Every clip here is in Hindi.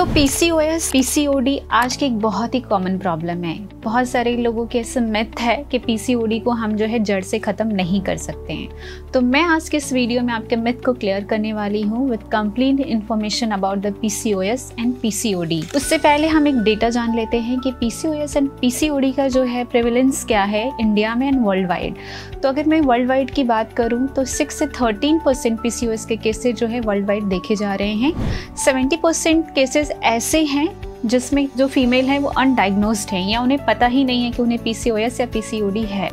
सो PCOS, PCOD आज की एक बहुत ही कॉमन प्रॉब्लम है। बहुत सारे लोगों के ऐसे मिथ है कि PCOD को हम जो है जड़ से ख़त्म नहीं कर सकते हैं। तो मैं आज के इस वीडियो में आपके मिथ को क्लियर करने वाली हूँ with complete information about the PCOS and PCOD। उससे पहले हम एक डेटा जान लेते हैं कि PCOS एंड PCOD का जो है प्रेवलेंस क्या है इंडिया में एंड वर्ल्ड वाइड। तो अगर मैं वर्ल्ड वाइड की बात करूँ तो 6 से 13% PCOS के केसेस जो है वर्ल्ड वाइड देखे जा रहे हैं। 70% केसेस ऐसे हैं जिसमें जो फीमेल है वो अनडायग्नोस्ड हैं या उन्हें पता ही नहीं है कि उन्हें PCOS या PCOD है।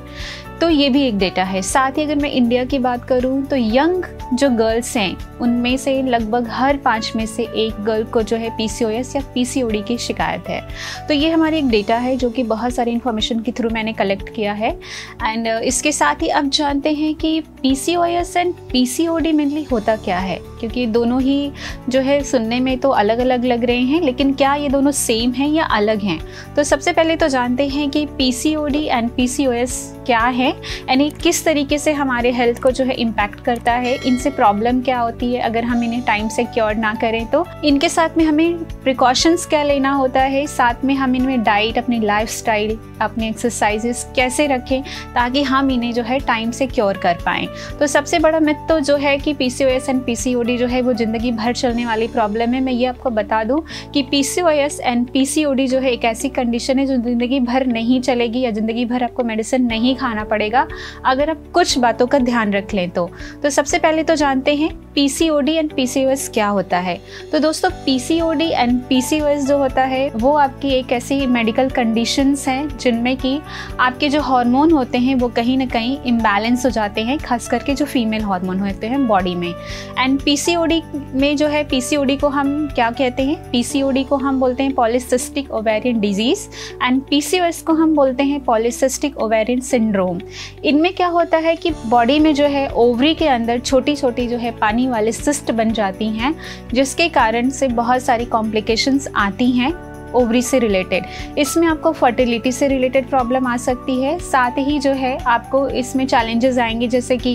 तो ये भी एक डेटा है। साथ ही अगर मैं इंडिया की बात करूं तो यंग जो गर्ल्स हैं उनमें से लगभग हर 5 में से एक गर्ल को जो है PCOS या PCOD की शिकायत है। तो ये हमारी एक डेटा है जो कि बहुत सारी इन्फॉर्मेशन के थ्रू मैंने कलेक्ट किया है। एंड इसके साथ ही अब जानते हैं कि PCOS एंड PCOD मेनली होता क्या है, क्योंकि दोनों ही जो है सुनने में तो अलग अलग लग रहे हैं, लेकिन क्या ये दोनों सेम हैं या अलग हैं। तो सबसे पहले तो जानते हैं कि PCOD एंड PCOS क्या है, यानी किस तरीके से हमारे हेल्थ को जो है इम्पैक्ट करता है, इनसे प्रॉब्लम क्या होती है अगर हम इन्हें टाइम से क्योर ना करें। तो इनके साथ में हमें प्रिकॉशंस क्या लेना होता है, साथ में हम इनमें डाइट, अपनी लाइफस्टाइल, अपने एक्सरसाइजेस कैसे रखें ताकि हम इन्हें जो है टाइम से क्योर कर पाएँ। तो सबसे बड़ा मिथ तो जो है कि PCOS एंड PCOD जो है वो ज़िंदगी भर चलने वाली प्रॉब्लम है। मैं ये आपको बता दूँ कि PCOS एंड PCOD जो है एक ऐसी कंडीशन है जो ज़िंदगी भर नहीं चलेगी या ज़िंदगी भर आपको मेडिसिन नहीं खाना पड़ेगा अगर आप कुछ बातों का ध्यान रख लें तो सबसे पहले तो जानते हैं PCOD एंड PCOS क्या होता है। तो दोस्तों PCOD एंड PCOS जो होता है वो आपकी एक ऐसी मेडिकल कंडीशंस हैं जिनमें कि आपके जो हार्मोन होते हैं वो कहीं ना कहीं इम्बैलेंस हो जाते हैं, खास करके जो फीमेल हार्मोन होते हैं बॉडी में। एंड PCOD में जो है PCOD को हम क्या कहते हैं, PCOD को हम बोलते हैं polycystic ovarian disease and PCOS को हम बोलते हैं पॉलीसिस्टिक ओवेरियन सिंड्रोम। इनमें क्या होता है कि बॉडी में जो है ओवरी के अंदर छोटी छोटी जो है पानी वाले सिस्ट बन जाती हैं, जिसके कारण से बहुत सारी कॉम्प्लिकेशंस आती हैं ओवरी से रिलेटेड। इसमें आपको फर्टिलिटी से रिलेटेड प्रॉब्लम आ सकती है। साथ ही जो है आपको इसमें चैलेंजेस आएंगे, जैसे कि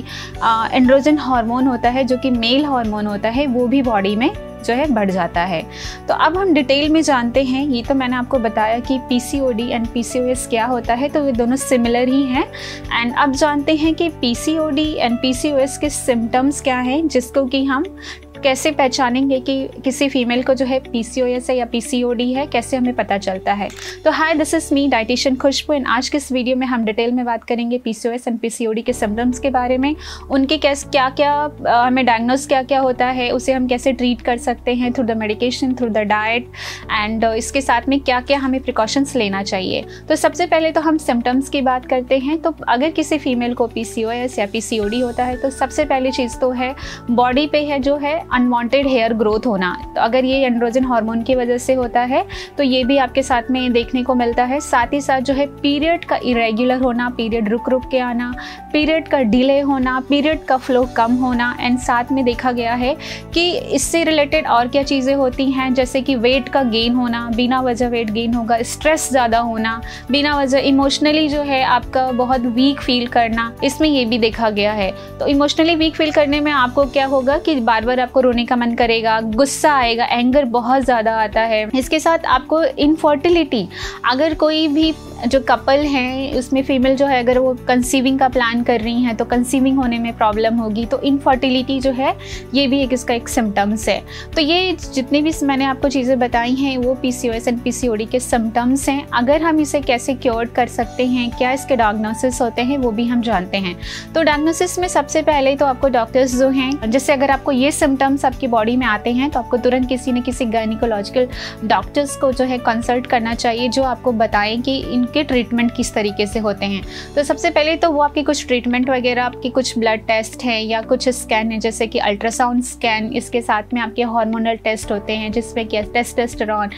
एंड्रोजन हार्मोन होता है जो कि मेल हार्मोन होता है, वो भी बॉडी में जो है बढ़ जाता है। तो अब हम डिटेल में जानते हैं। ये तो मैंने आपको बताया कि PCOD एंड PCOS क्या होता है, तो ये दोनों सिमिलर ही हैं। एंड अब जानते हैं कि PCOD एंड PCOS के सिम्टम्स क्या हैं, जिसको कि हम कैसे पहचानेंगे कि किसी फीमेल को जो है PCOS है या PCOD है, कैसे हमें पता चलता है। तो hi, this is me dietitian Khushboo and आज के इस वीडियो में हम डिटेल में बात करेंगे PCOS एंड PCOD के सिम्टम्स के बारे में, उनके क्या क्या हमें डायग्नोस क्या क्या होता है, उसे हम कैसे ट्रीट कर सकते हैं through the medication, through the diet, and इसके साथ में क्या क्या हमें प्रिकॉशंस लेना चाहिए। तो सबसे पहले तो हम सिम्टम्स की बात करते हैं। तो अगर किसी फीमेल को PCOS या PCOD होता है तो सबसे पहली चीज़ तो है बॉडी पे है जो है अनवांटेड हेयर ग्रोथ होना। तो अगर ये एंड्रोजन हार्मोन की वजह से होता है तो ये भी आपके साथ में देखने को मिलता है। साथ ही साथ जो है पीरियड का इरेगुलर होना, पीरियड रुक रुक के आना, पीरियड का डिले होना, पीरियड का फ्लो कम होना। एंड साथ में देखा गया है कि इससे रिलेटेड और क्या चीज़ें होती हैं, जैसे कि वेट का गेन होना, बिना वजह वेट गेन होगा, स्ट्रेस ज़्यादा होना, बिना वजह इमोशनली जो है आपका बहुत वीक फील करना, इसमें ये भी देखा गया है। तो इमोशनली वीक फील करने में आपको क्या होगा कि बार बार आपको रोने का मन करेगा, गुस्सा आएगा, एंगर बहुत ज़्यादा आता है। इसके साथ आपको इनफर्टिलिटी, अगर कोई भी जो कपल हैं उसमें फीमेल जो है अगर वो कंसीविंग का प्लान कर रही हैं तो कंसीविंग होने में प्रॉब्लम होगी। तो इनफर्टिलिटी जो है ये भी इसका एक सिम्टम्स है। तो ये जितनी भी मैंने आपको चीज़ें बताई हैं वो PCOS एंड PCOD के सिम्टम्स हैं। अगर हम इसे कैसे क्योर कर सकते हैं, क्या इसके डायग्नोसिस होते हैं, वो भी हम जानते हैं। तो डायग्नोसिस में सबसे पहले तो आपको डॉक्टर्स जो हैं, जैसे अगर आपको ये सिम्टम्स आपकी बॉडी में आते हैं तो आपको तुरंत किसी न किसी गायनिकोलॉजिकल डॉक्टर्स को जो है कंसल्ट करना चाहिए, जो आपको बताएं कि इनके ट्रीटमेंट किस तरीके से होते हैं। तो सबसे पहले तो वो आपकी कुछ ट्रीटमेंट वगैरह, आपकी कुछ ब्लड टेस्ट हैं या कुछ स्कैन है, जैसे कि अल्ट्रासाउंड स्कैन। इसके साथ में आपके हार्मोनल टेस्ट होते हैं जिसमें कि testosterone,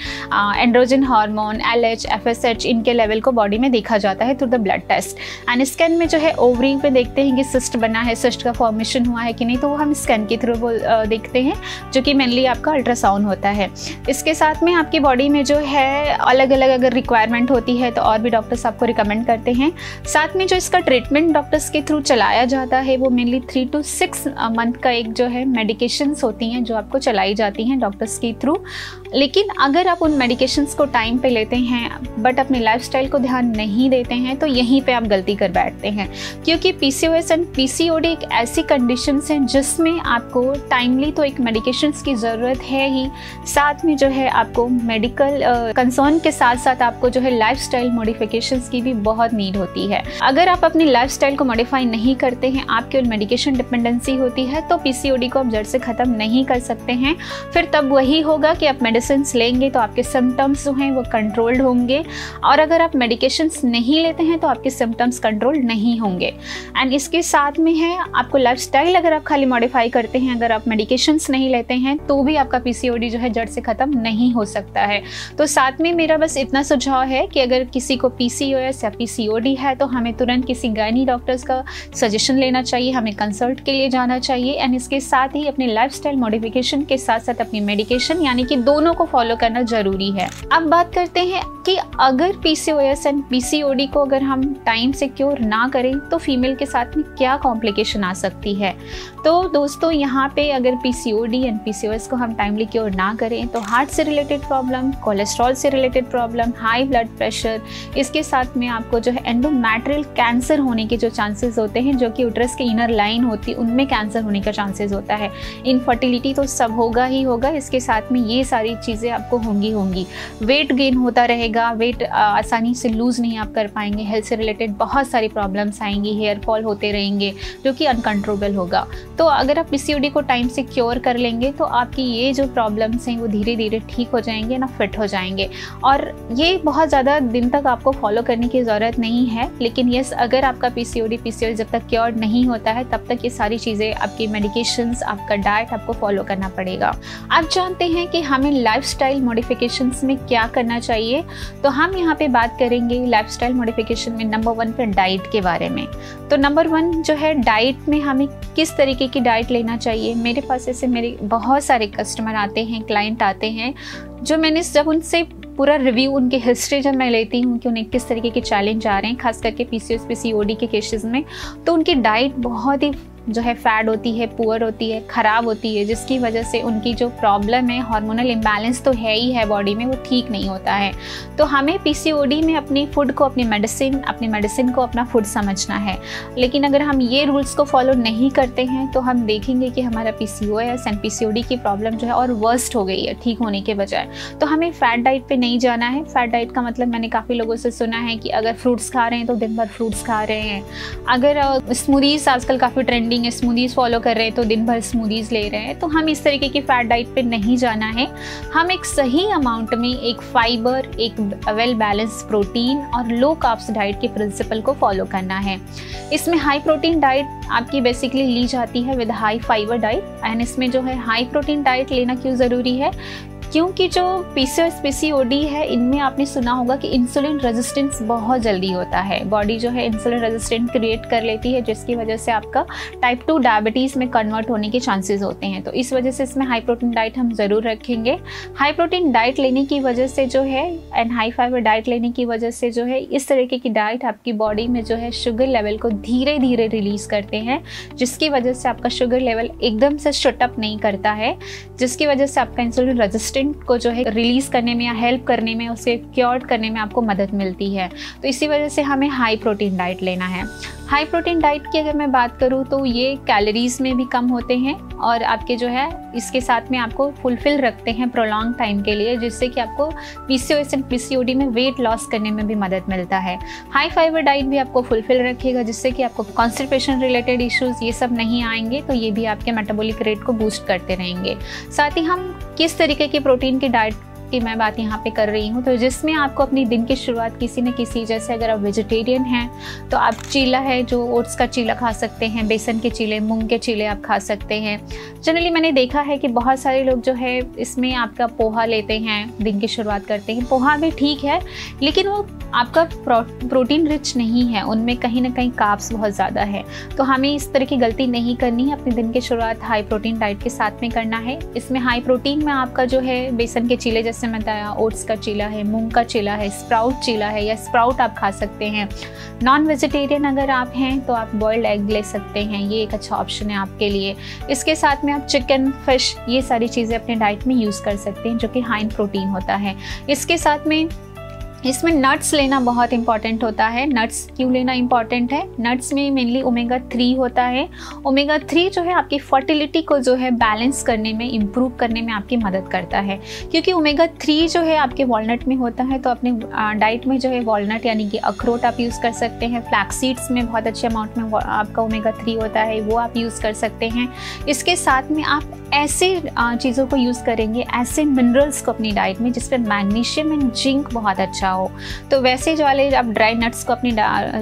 androgen hormone, LH, FSH, इनके लेवल को बॉडी में देखा जाता है through the blood test. And scan में जो है ओवरी पे देखते हैं कि सिस्ट बना है, सिस्ट का फॉर्मेशन हुआ है कि नहीं, तो वो हम स्कैन के थ्रू देखते हैं, जो कि मेनली आपका अल्ट्रासाउंड होता है। इसके साथ में आपकी बॉडी में जो है अलग अलग अगर रिक्वायरमेंट होती है तो और भी डॉक्टर्स आपको रिकमेंड करते हैं। साथ में जो इसका ट्रीटमेंट डॉक्टर्स के थ्रू चलाया जाता है वो मेनली 3 to 6 मंथ का एक जो है मेडिकेशंस होती हैं जो आपको चलाई जाती हैं डॉक्टर्स के थ्रू। लेकिन अगर आप उन मेडिकेशंस को टाइम पे लेते हैं बट अपने लाइफस्टाइल को ध्यान नहीं देते हैं तो यहीं पे आप गलती कर बैठते हैं, क्योंकि PCOS एंड PCOD एक ऐसी कंडीशंस हैं जिसमें आपको टाइमली तो एक मेडिकेशंस की ज़रूरत है ही, साथ में जो है आपको मेडिकल कंसर्न के साथ साथ आपको जो है लाइफस्टाइल मॉडिफिकेशंस की भी बहुत नीड होती है। अगर आप अपनी लाइफस्टाइल को मॉडिफाई नहीं करते हैं, आपकी मेडिकेशन डिपेंडेंसी होती है, तो PCOD को आप जड़ से ख़त्म नहीं कर सकते हैं। फिर तब वही होगा कि आप मेडिसिन लेंगे तो आपके सिम्टम्स जो हैं वो कंट्रोल्ड होंगे, और अगर आप मेडिकेशंस नहीं लेते हैं तो आपके सिम्टम्स कंट्रोल नहीं होंगे। एंड इसके साथ में है आपको लाइफस्टाइल अगर आप खाली मॉडिफाई करते हैं, अगर आप मेडिकेशंस नहीं लेते हैं तो भी आपका PCOD जो है जड़ से ख़त्म नहीं हो सकता है। तो साथ में मेरा बस इतना सुझाव है कि अगर किसी को PCOS या PCOD है तो हमें तुरंत किसी गायनी डॉक्टर्स का सजेशन लेना चाहिए, हमें कंसल्ट के लिए जाना चाहिए। एंड इसके साथ ही अपने लाइफस्टाइल मॉडिफिकेशन के साथ साथ अपनी मेडिकेशन यानी कि दोनों को फॉलो करना जरूरी है। अब बात करते हैं कि अगर PCOS एंड PCOD को अगर हम टाइम से क्योर ना करें तो फीमेल के साथ में क्या कॉम्प्लिकेशन आ सकती है। तो दोस्तों यहाँ पे अगर PCOD एंड PCOS को हम टाइमली क्योर ना करें तो हार्ट से रिलेटेड प्रॉब्लम, कोलेस्ट्रॉल से related problem, high blood pressure, इसके साथ में आपको जो है एंडोमेट्रियल कैंसर होने के जो चांसेस होते हैं, जो कि यूट्रस के इनर लाइन होती है उनमें कैंसर होने का चांसेस होता है। इनफर्टिलिटी तो सब होगा ही होगा, इसके साथ में ये सारी चीज़ें आपको होंगी। वेट गेन होता रहेगा, वेट आसानी से लूज़ नहीं आप कर पाएंगे, हेल्थ से रिलेटेड बहुत सारी प्रॉब्लम्स आएंगी, हेयर फॉल होते रहेंगे जो कि अनकंट्रोलेबल होगा। तो अगर आप PCOD को टाइम से क्योर कर लेंगे तो आपकी ये जो प्रॉब्लम्स हैं वो धीरे धीरे ठीक हो जाएंगे ना, फिट हो जाएंगे। और ये बहुत ज़्यादा दिन तक आपको फॉलो करने की ज़रूरत नहीं है, लेकिन यस अगर आपका PCOD जब तक क्योर नहीं होता है तब तक ये सारी चीज़ें, आपकी मेडिकेशंस, आपका डाइट आपको फॉलो करना पड़ेगा। आप जानते हैं कि हमें लाइफस्टाइल मॉडिफिकेशंस में क्या करना चाहिए, तो हम यहाँ पे बात करेंगे लाइफस्टाइल मॉडिफिकेशन में नंबर 1 पे डाइट के बारे में। तो नंबर 1 जो है डाइट में हमें किस तरीके की डाइट लेना चाहिए। मेरे पास ऐसे मेरे बहुत सारे कस्टमर आते हैं, क्लाइंट आते हैं, जो मैंने जब उनसे पूरा रिव्यू, उनकी हिस्ट्री जब मैं लेती हूँ कि उन्हें किस तरीके के चैलेंज आ रहे हैं, खास करके PCOS PCOD के केसेस में, तो उनकी डाइट बहुत ही जो है फैट होती है, पुअर होती है, ख़राब होती है, जिसकी वजह से उनकी जो प्रॉब्लम है, हार्मोनल इम्बैलेंस तो है ही है बॉडी में, वो ठीक नहीं होता है। तो हमें PCOD में अपनी फूड को, अपनी मेडिसिन को अपना फूड समझना है। लेकिन अगर हम ये रूल्स को फॉलो नहीं करते हैं तो हम देखेंगे कि हमारा PCOS एंड PCOD की प्रॉब्लम जो है और वर्स्ट हो गई है ठीक होने के बजाय। तो हमें फैट डाइट पे नहीं जाना है। फैट डाइट का मतलब मैंने काफ़ी लोगों से सुना है कि अगर फ्रूट्स खा रहे हैं तो दिन भर फ्रूट्स खा रहे हैं, अगर स्मूदीज़ आजकल काफ़ी ट्रेंडिंग स्मूदीज़ फॉलो कर रहे हैं तो दिन भर स्मूदीज़ ले रहे हैं। तो हम इस तरीके की फैट डाइट पे नहीं जाना है। हम एक सही अमाउंट में एक फाइबर, एक वेल बैलेंस प्रोटीन और लो कार्ब्स डाइट के प्रिंसिपल को फॉलो करना है। इसमें हाई प्रोटीन डाइट आपकी बेसिकली ली जाती है with high fibre diet. And इसमें जो है हाई प्रोटीन डाइट लेना क्यों ज़रूरी है, क्योंकि जो PCOS PCOD है इनमें आपने सुना होगा कि इंसुलिन रेजिस्टेंस बहुत जल्दी होता है। बॉडी जो है इंसुलिन रेजिस्टेंट क्रिएट कर लेती है, जिसकी वजह से आपका टाइप 2 डायबिटीज़ में कन्वर्ट होने के चांसेस होते हैं। तो इस वजह से इसमें हाई प्रोटीन डाइट हम ज़रूर रखेंगे। हाई प्रोटीन डाइट लेने की वजह से जो है एंड हाई फाइबर डाइट लेने की वजह से जो है इस तरीके की डाइट आपकी बॉडी में जो है शुगर लेवल को धीरे धीरे रिलीज़ करते हैं, जिसकी वजह से आपका शुगर लेवल एकदम से शट अप नहीं करता है, जिसकी वजह से आपका इंसुलिन रेजिस्टेंट को जो है रिलीज करने में या हेल्प करने में, उसे क्योर करने में आपको मदद मिलती है। तो इसी वजह से हमें हाई प्रोटीन डाइट लेना है। हाई प्रोटीन डाइट की अगर मैं बात करूँ तो ये कैलोरीज में भी कम होते हैं और आपके जो है इसके साथ में आपको फुलफिल रखते हैं प्रोलॉन्ग टाइम के लिए, जिससे कि आपको PCOS एंड PCOD में वेट लॉस करने में भी मदद मिलता है। हाई फाइबर डाइट भी आपको फुलफिल रखेगा, जिससे कि आपको कॉन्स्टिपेशन रिलेटेड इश्यूज़ ये सब नहीं आएंगे, तो ये भी आपके मेटाबॉलिक रेट को बूस्ट करते रहेंगे। साथ ही हम किस तरीके की प्रोटीन की डाइट की मैं बात यहाँ पे कर रही हूँ, तो जिसमें आपको अपनी दिन की शुरुआत किसी न किसी, जैसे अगर आप वेजिटेरियन हैं तो आप चीला है जो ओट्स का चीला खा सकते हैं, बेसन के चीले, मूंग के चीले आप खा सकते हैं। जनरली मैंने देखा है कि बहुत सारे लोग जो है इसमें आपका पोहा लेते हैं, दिन की शुरुआत करते हैं। पोहा भी ठीक है, लेकिन वो आपका प्रोटीन रिच नहीं है, उनमें कहीं ना कहीं कार्ब्स बहुत ज़्यादा है। तो हमें इस तरह की गलती नहीं करनी है, अपने दिन की शुरुआत हाई प्रोटीन डाइट के साथ में करना है। इसमें हाई प्रोटीन में आपका जो है बेसन के चीले, जैसे मैं बताया, ओट्स का चीला है, मूंग का चीला है, स्प्राउट चीला है, या स्प्राउट आप खा सकते हैं। नॉन वेजिटेरियन अगर आप हैं तो आप बॉइल्ड एग ले सकते हैं, ये एक अच्छा ऑप्शन है आपके लिए। इसके साथ में आप चिकन, फिश, ये सारी चीज़ें अपने डाइट में यूज़ कर सकते हैं जो कि हाई प्रोटीन होता है। इसके साथ में इसमें नट्स लेना बहुत इंपॉर्टेंट होता है। नट्स क्यों लेना इंपॉर्टेंट है? नट्स में मेनली ओमेगा 3 होता है। ओमेगा 3 जो है आपकी फर्टिलिटी को जो है बैलेंस करने में, इम्प्रूव करने में आपकी मदद करता है, क्योंकि ओमेगा 3 जो है आपके वॉलनट में होता है। तो अपने डाइट में जो है वॉलनट यानी कि अखरोट आप यूज़ कर सकते हैं। फ्लैक्स सीड्स में बहुत अच्छे अमाउंट में आपका ओमेगा 3 होता है, वो आप यूज़ कर सकते हैं। इसके साथ में आप ऐसे चीज़ों को यूज़ करेंगे, ऐसे मिनरल्स को अपनी डाइट में जिसमें मैग्नीशियम एंड जिंक बहुत अच्छा हो। तो वैसे जो वाले आप ड्राई नट्स को अपनी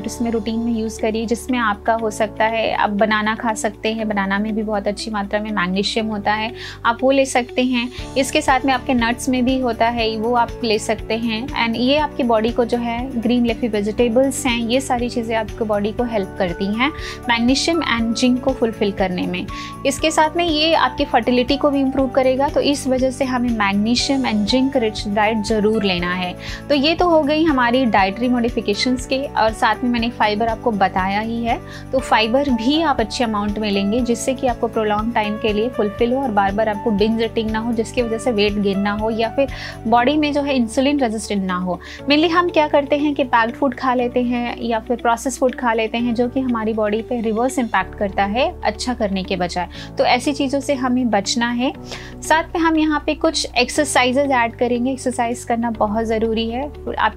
इसमें रूटीन में यूज़ करिए, जिसमें आपका हो सकता है आप बनाना खा सकते हैं। बनाना में भी बहुत अच्छी मात्रा में मैग्नीशियम होता है, आप वो ले सकते हैं। इसके साथ में आपके नट्स में भी होता है, वो आप ले सकते हैं। एंड ये आपकी बॉडी को जो है, ग्रीन लेफी वेजिटेबल्स हैं, ये सारी चीज़ें आपकी बॉडी को हेल्प करती हैं मैग्नीशियम एंड जिंक को फुलफिल करने में। इसके साथ में ये आपकी फर्टिलिटी को भी इम्प्रूव करेगा। तो इस वजह से हमें magnesium and zinc rich diet ज़रूर लेना है। तो ये तो हो गई हमारी डाइटरी मॉडिफिकेशंस के, और साथ में मैंने फाइबर आपको बताया ही है। तो फाइबर भी आप अच्छे अमाउंट में लेंगे, जिससे कि आपको प्रोलॉन्ग टाइम के लिए फुलफिल हो और बार बार आपको बिंज ईटिंग ना हो, जिसकी वजह से वेट गेन ना हो या फिर बॉडी में जो है इंसुलिन रेजिस्टेंट ना हो। मेनली हम क्या करते हैं कि पैक्ड फूड खा लेते हैं या फिर प्रोसेस फूड खा लेते हैं, जो कि हमारी बॉडी पे रिवर्स इम्पैक्ट करता है अच्छा करने के बजाय। तो ऐसी चीज़ों से हमें बचना है। साथ में हम यहाँ पे कुछ एक्सरसाइजेज ऐड करेंगे। एक्सरसाइज करना बहुत ज़रूरी है।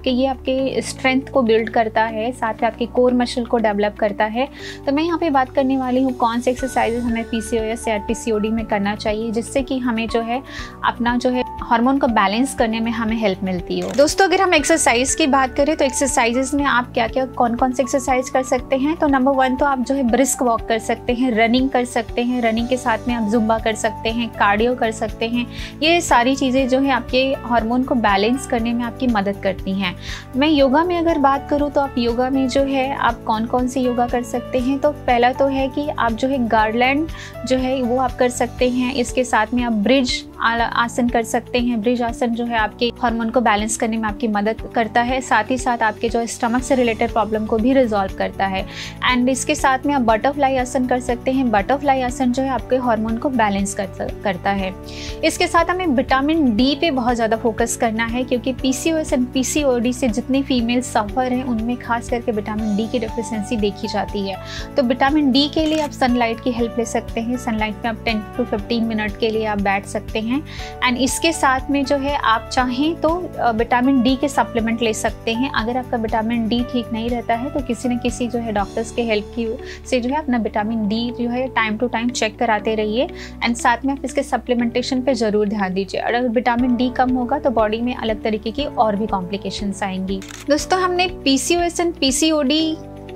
ये आपके स्ट्रेंथ को बिल्ड करता है, साथ में आपके कोर मसल को डेवलप करता है। तो मैं यहाँ पे बात करने वाली हूँ कौन से एक्सरसाइजेज हमें PCOS या PCOD में करना चाहिए, जिससे कि हमें जो है अपना जो है हार्मोन को बैलेंस करने में हमें हेल्प मिलती हो। दोस्तों, अगर हम एक्सरसाइज की बात करें तो एक्सरसाइजेज में आप क्या क्या कौन से एक्सरसाइज कर सकते हैं? तो नंबर 1 तो आप जो है ब्रिस्क वॉक कर सकते हैं, रनिंग कर सकते हैं। रनिंग के साथ में आप जुम्बा कर सकते हैं, कार्डियो कर सकते हैं। ये सारी चीज़ें जो है आपके हार्मोन को बैलेंस करने में आपकी मदद करती हैं। मैं योगा में अगर बात करूँ तो आप योगा में जो है आप कौन से योगा कर सकते हैं? तो पहला तो है कि आप जो है गार्लैंड जो है वो आप कर सकते हैं। इसके साथ में आप ब्रिज आसन कर सकते हैं। ब्रिज आसन जो है आपके हार्मोन को बैलेंस करने में आपकी मदद करता है, साथ ही साथ आपके जो स्टमक से रिलेटेड प्रॉब्लम को भी रिजॉल्व करता है। एंड इसके साथ में आप बटरफ्लाई आसन कर सकते हैं। बटरफ्लाई आसन जो है आपके हार्मोन को बैलेंस करता है। इसके साथ हमें विटामिन डी पे बहुत ज़्यादा फोकस करना है, क्योंकि PCOS एंड PCOD से जितने फीमेल सफ़र हैं उनमें खास करके विटामिन डी की डेफिशिएंसी देखी जाती है। तो विटामिन डी के लिए आप सनलाइट की हेल्प ले सकते हैं। सनलाइट में आप 10 to 15 मिनट के लिए आप बैठ सकते हैं। एंड इसके साथ में जो है आप चाहें तो विटामिन डी के सप्लीमेंट ले सकते हैं। अगर आपका विटामिन डी ठीक नहीं रहता है तो किसी न किसी जो है डॉक्टर्स के हेल्प की से जो है अपना विटामिन डी जो है टाइम टू टाइम चेक कराते रहिए। एंड साथ में आप इसके सप्लीमेंटेशन पे ज़रूर ध्यान दीजिए। अगर विटामिन डी कम होगा तो बॉडी में अलग तरीके की और भी कॉम्प्लिकेशंस आएंगी। दोस्तों, हमने PCOS एंड PCOD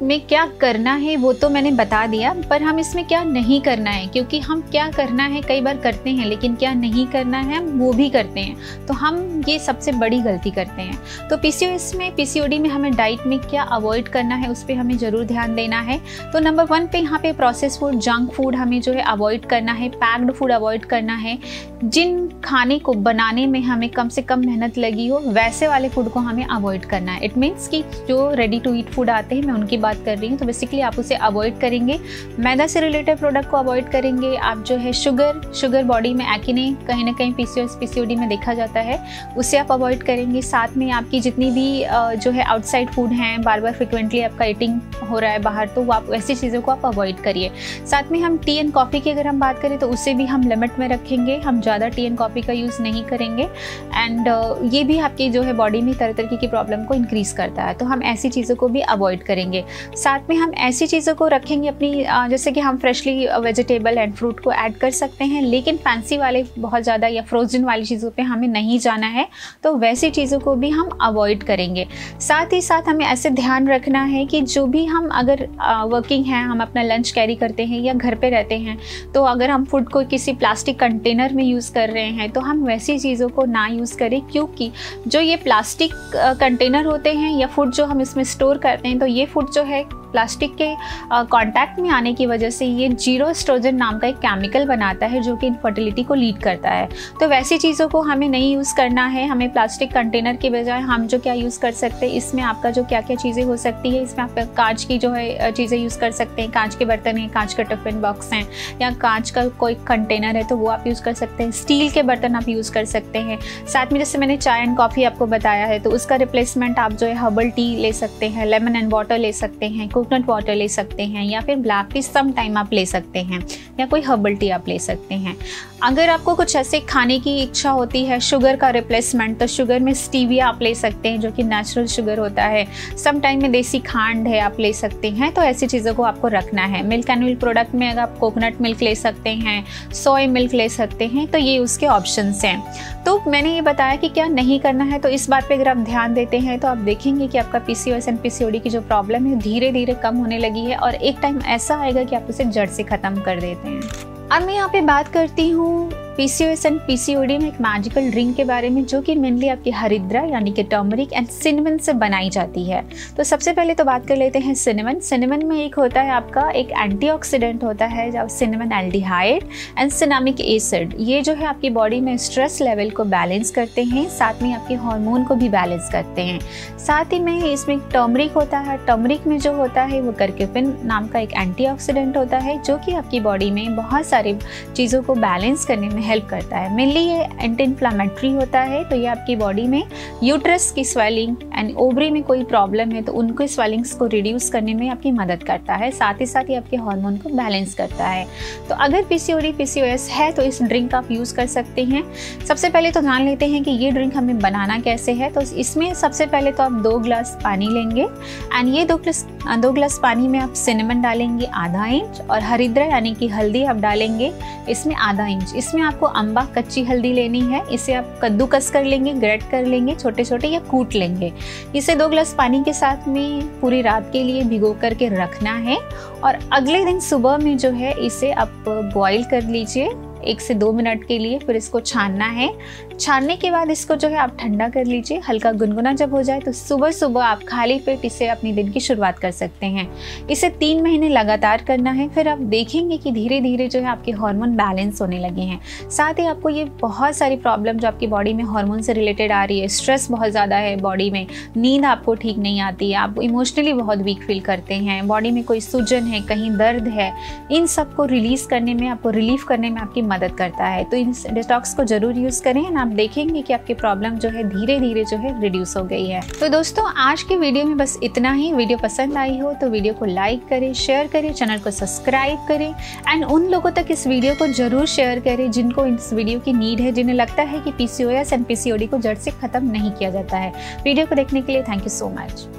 में क्या करना है वो तो मैंने बता दिया, पर हम इसमें क्या नहीं करना है, क्योंकि हम क्या करना है कई बार करते हैं, लेकिन क्या नहीं करना है हम वो भी करते हैं। तो हम ये सबसे बड़ी गलती करते हैं। तो PCOS में, PCOD में हमें डाइट में क्या अवॉइड करना है उस पर हमें ज़रूर ध्यान देना है। तो नंबर 1 पे यहाँ पे प्रोसेस फूड, जंक फूड हमें जो है अवॉइड करना है। पैक्ड फूड अवॉइड करना है। जिन खाने को बनाने में हमें कम से कम मेहनत लगी हो वैसे वाले फूड को हमें अवॉइड करना है। इट मीन्स कि जो रेडी टू ईट फूड आते हैं मैं उनकी बात कर रही हूँ। तो बेसिकली आप उसे अवॉइड करेंगे। मैदा से रिलेटेड प्रोडक्ट को अवॉइड करेंगे। आप जो है शुगर बॉडी में एक्ने कहीं ना कहीं PCOS PCOD में देखा जाता है, उसे आप अवॉइड करेंगे। साथ में आपकी जितनी भी जो है आउटसाइड फूड हैं, बार बार फ्रिक्वेंटली आपका ईटिंग हो रहा है बाहर, तो वो आप ऐसी चीज़ों को आप अवॉइड करिए। साथ में हम टी एंड कॉफ़ी की अगर हम बात करें तो उसे भी हम लिमिट में रखेंगे। हम ज़्यादा टी एंड कॉफ़ी का यूज़ नहीं करेंगे। एंड ये भी आपकी जो है बॉडी में तरह तरह की प्रॉब्लम को इंक्रीज़ करता है, तो हम ऐसी चीज़ों को भी अवॉइड करेंगे। साथ में हम ऐसी चीज़ों को रखेंगे अपनी जैसे कि हम फ्रेशली वेजिटेबल एंड फ्रूट को ऐड कर सकते हैं, लेकिन फैंसी वाले बहुत ज़्यादा या फ्रोजन वाली चीज़ों पे हमें नहीं जाना है, तो वैसी चीज़ों को भी हम अवॉइड करेंगे। साथ ही साथ हमें ऐसे ध्यान रखना है कि जो भी हम अगर वर्किंग हैं, हम अपना लंच कैरी करते हैं या घर पे रहते हैं, तो अगर हम फूड को किसी प्लास्टिक कंटेनर में यूज़ कर रहे हैं तो हम वैसी चीज़ों को ना यूज़ करें, क्योंकि जो ये प्लास्टिक कंटेनर होते हैं या फूड जो हम इसमें स्टोर करते हैं, तो ये फूड जो है प्लास्टिक के कांटेक्ट में आने की वजह से ये जीरो एस्ट्रोजन नाम का एक केमिकल बनाता है जो कि इनफर्टिलिटी को लीड करता है। तो वैसी चीज़ों को हमें नहीं यूज़ करना है। हमें प्लास्टिक कंटेनर के बजाय हम जो क्या यूज़ कर सकते हैं, इसमें आपका जो क्या क्या चीज़ें हो सकती है, इसमें आप कांच की जो है चीज़ें यूज़ कर सकते हैं। कांच के बर्तन हैं, कांच का टिफिन बॉक्स हैं, या कांच का कोई कंटेनर है तो वो आप यूज़ कर सकते हैं। स्टील के बर्तन आप यूज़ कर सकते हैं। साथ में जैसे मैंने चाय एंड कॉफ़ी आपको बताया है, तो उसका रिप्लेसमेंट आप जो है हर्बल टी ले सकते हैं, लेमन एंड वाटर ले सकते हैं, कोकोनट वाटर ले सकते हैं, या फिर ब्लैक टी सम टाइम आप ले सकते हैं, या कोई हर्बल टी आप ले सकते हैं। अगर आपको कुछ ऐसे खाने की इच्छा होती है शुगर का रिप्लेसमेंट, तो शुगर में स्टीविया आप ले सकते हैं जो कि नेचुरल शुगर होता है। सम टाइम में देसी खांड है आप ले सकते हैं। तो ऐसी चीज़ों को आपको रखना है। मिल्क एंड मिल्क प्रोडक्ट में अगर आप कोकोनट मिल्क ले सकते हैं, सोया मिल्क ले सकते हैं, तो ये उसके ऑप्शंस हैं। तो मैंने ये बताया कि क्या नहीं करना है, तो इस बात पे अगर आप ध्यान देते हैं तो आप देखेंगे कि आपका PCOS एंड PCOD की जो प्रॉब्लम है धीरे धीरे कम होने लगी है, और एक टाइम ऐसा आएगा कि आप उसे जड़ से ख़त्म कर देते हैं। अब मैं यहाँ पे बात करती हूँ PCOS एंड PCOD में एक मैजिकल ड्रिंक के बारे में, जो कि मेनली आपकी हरिद्रा यानी कि टर्मरिक एंड सिनेमन से बनाई जाती है। तो सबसे पहले तो बात कर लेते हैं सिनेमन। सिनेमन में एक होता है आपका एक एंटीऑक्सीडेंट होता है, जो cinnamon aldehyde and cinnamic acid. ये जो है आपकी बॉडी में स्ट्रेस लेवल को बैलेंस करते हैं, साथ में आपके हार्मोन को भी बैलेंस करते हैं। साथ ही में इसमें टर्मरिक होता है। टर्मरिक में जो होता है वो कर्क्यूमिन नाम का एक एंटीऑक्सीडेंट होता है, जो कि आपकी बॉडी में बहुत सारी चीज़ों को बैलेंस करने में हेल्प करता है। मेनली ये एंटी इन्फ्लामेटरी होता है। तो ये आपकी बॉडी में यूट्रस की स्वेलिंग एंड ओवरी में कोई प्रॉब्लम है तो उनको स्वेलिंग्स को रिड्यूस करने में आपकी मदद करता है। साथ ही साथ ये आपके हार्मोन को बैलेंस करता है। तो अगर PCOD PCOS है तो इस ड्रिंक आप यूज़ कर सकते हैं। सबसे पहले तो जान लेते हैं कि ये ड्रिंक हमें बनाना कैसे है। तो इसमें सबसे पहले तो आप 2 ग्लास पानी लेंगे, एंड ये 2 ग्लास पानी में आप सिनेमन डालेंगे आधा इंच, और हरिद्रा यानी कि हल्दी आप डालेंगे इसमें आधा इंच। इसमें आपको अम्बा कच्ची हल्दी लेनी है। इसे आप कद्दूकस कर लेंगे, ग्रेट कर लेंगे छोटे छोटे, या कूट लेंगे। इसे 2 ग्लास पानी के साथ में पूरी रात के लिए भिगो करके रखना है, और अगले दिन सुबह में जो है इसे आप बॉईल कर लीजिए 1 से 2 मिनट के लिए। फिर इसको छानना है। छानने के बाद इसको जो है आप ठंडा कर लीजिए। हल्का गुनगुना जब हो जाए तो सुबह सुबह आप खाली पेट इसे अपनी दिन की शुरुआत कर सकते हैं। इसे 3 महीने लगातार करना है। फिर आप देखेंगे कि धीरे धीरे जो है आपके हार्मोन बैलेंस होने लगे हैं। साथ ही आपको ये बहुत सारी प्रॉब्लम जो आपकी बॉडी में हार्मोन से रिलेटेड आ रही है, स्ट्रेस बहुत ज़्यादा है बॉडी में, नींद आपको ठीक नहीं आती है, आप इमोशनली बहुत वीक फील करते हैं, बॉडी में कोई सूजन है, कहीं दर्द है, इन सब को रिलीज़ करने में, आपको रिलीफ करने में आपकी मदद करता है। तो इन डिटॉक्स को जरूर यूज़ करें, आप देखेंगे कि आपकी प्रॉब्लम जो है धीरे धीरे जो है रिड्यूस हो गई है। तो दोस्तों आज की वीडियो में बस इतना ही। वीडियो पसंद आई हो तो वीडियो को लाइक करें, शेयर करें, चैनल को सब्सक्राइब करें, एंड उन लोगों तक इस वीडियो को जरूर शेयर करें जिनको इस वीडियो की नीड है, जिन्हें लगता है कि PCOS एंड PCOD को जड़ से खत्म नहीं किया जाता है। वीडियो को देखने के लिए थैंक यू सो मच।